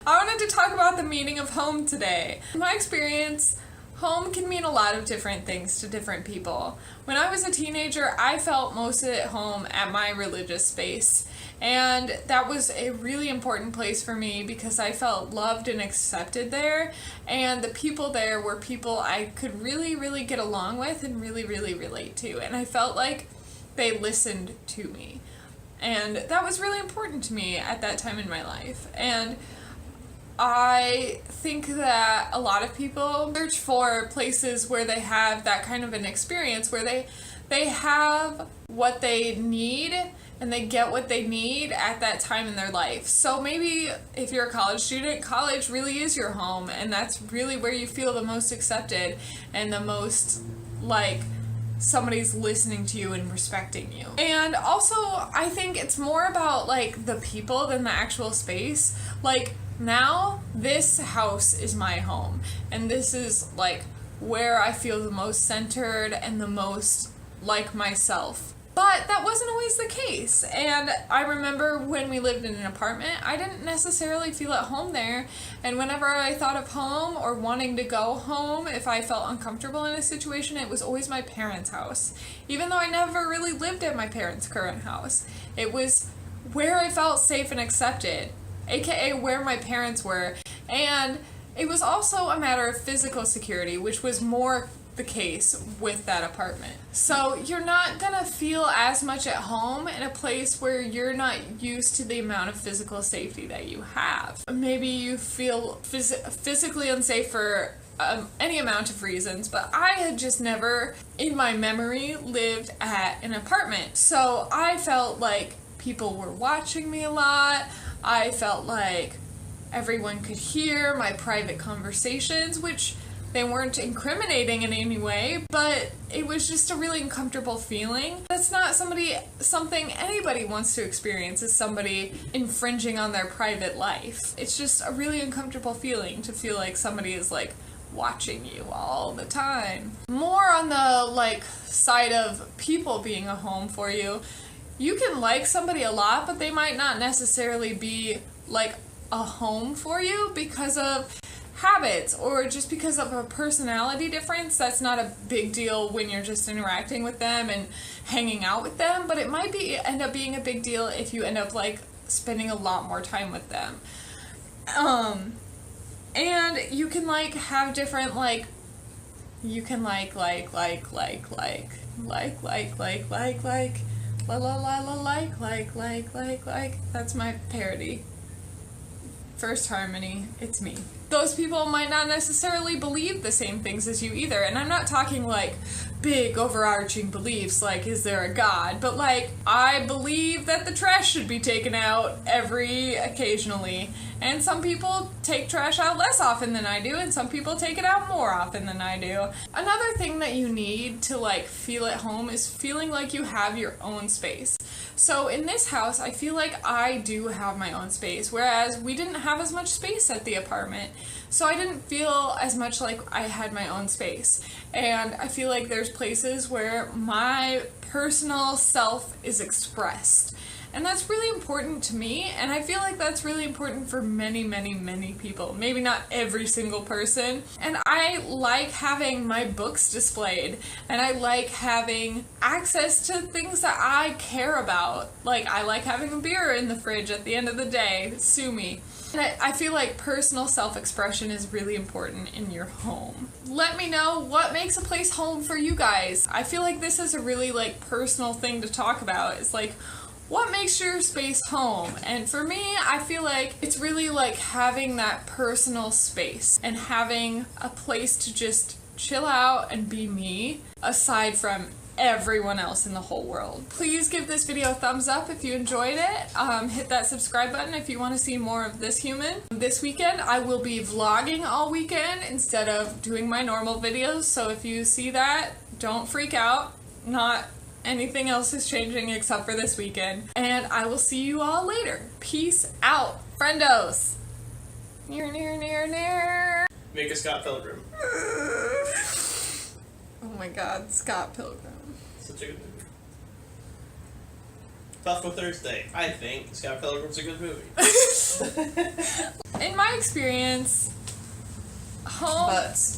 I wanted to talk about the meaning of home today. In my experience, home can mean a lot of different things to different people. When I was a teenager, I felt most at home at my religious space. And that was a really important place for me because I felt loved and accepted there. And the people there were people I could really, really get along with and really, really relate to. And I felt like they listened to me. And that was really important to me at that time in my life. And I think that a lot of people search for places where they have that kind of an experience, where they have what they need and they get what they need at that time in their life. So maybe if you're a college student, college really is your home, and that's really where you feel the most accepted and the most like somebody's listening to you and respecting you. And also, I think it's more about like the people than the actual space. Like now, this house is my home, and this is like where I feel the most centered and the most like myself. But that wasn't always the case, and I remember when we lived in an apartment, I didn't necessarily feel at home there, and whenever I thought of home or wanting to go home, if I felt uncomfortable in a situation, it was always my parents' house. Even though I never really lived at my parents' current house, it was where I felt safe and accepted, aka where my parents were, and it was also a matter of physical security, which was more the case with that apartment. So you're not gonna feel as much at home in a place where you're not used to the amount of physical safety that you have. Maybe you feel physically unsafe for any amount of reasons, but I had just never in my memory lived at an apartment. So I felt like people were watching me a lot. I felt like everyone could hear my private conversations, which they weren't incriminating in any way, but it was just a really uncomfortable feeling. That's not something anybody wants to experience, is somebody infringing on their private life. It's just a really uncomfortable feeling to feel like somebody is like watching you all the time. More on the like side of people being a home for you, you can like somebody a lot, but they might not necessarily be like a home for you because of habits or just because of a personality difference. That's not a big deal when you're just interacting with them and hanging out with them, but it might end up being a big deal if you end up like spending a lot more time with them. And you can like have different like you can like that's my parody. First harmony, it's me. Those people might not necessarily believe the same things as you either, and I'm not talking like big overarching beliefs like is there a God, but like I believe that the trash should be taken out occasionally, and some people take trash out less often than I do, and some people take it out more often than I do. Another thing that you need to like feel at home is feeling like you have your own space. So in this house, I feel like I do have my own space, whereas we didn't have as much space at the apartment. So I didn't feel as much like I had my own space. And I feel like there's places where my personal self is expressed. And that's really important to me, and I feel like that's really important for many, many, many people. Maybe not every single person. And I like having my books displayed, and I like having access to things that I care about. Like, I like having a beer in the fridge at the end of the day. Sue me. And I feel like personal self-expression is really important in your home. Let me know what makes a place home for you guys. I feel like this is a really like personal thing to talk about. It's like, what makes your space home? And for me, I feel like it's really like having that personal space and having a place to just chill out and be me aside from everyone else in the whole world. Please give this video a thumbs up if you enjoyed it. Hit that subscribe button if you want to see more of this human. This weekend, I will be vlogging all weekend instead of doing my normal videos, so if you see that, don't freak out. Not anything else is changing except for this weekend. And I will see you all later. Peace out, friendos. Near, near, near, near. Make a Scott Pilgrim. Oh my god, Scott Pilgrim. Such a good movie. Thoughtful Thursday. I think Scott Pilgrim's a good movie. In my experience, home. But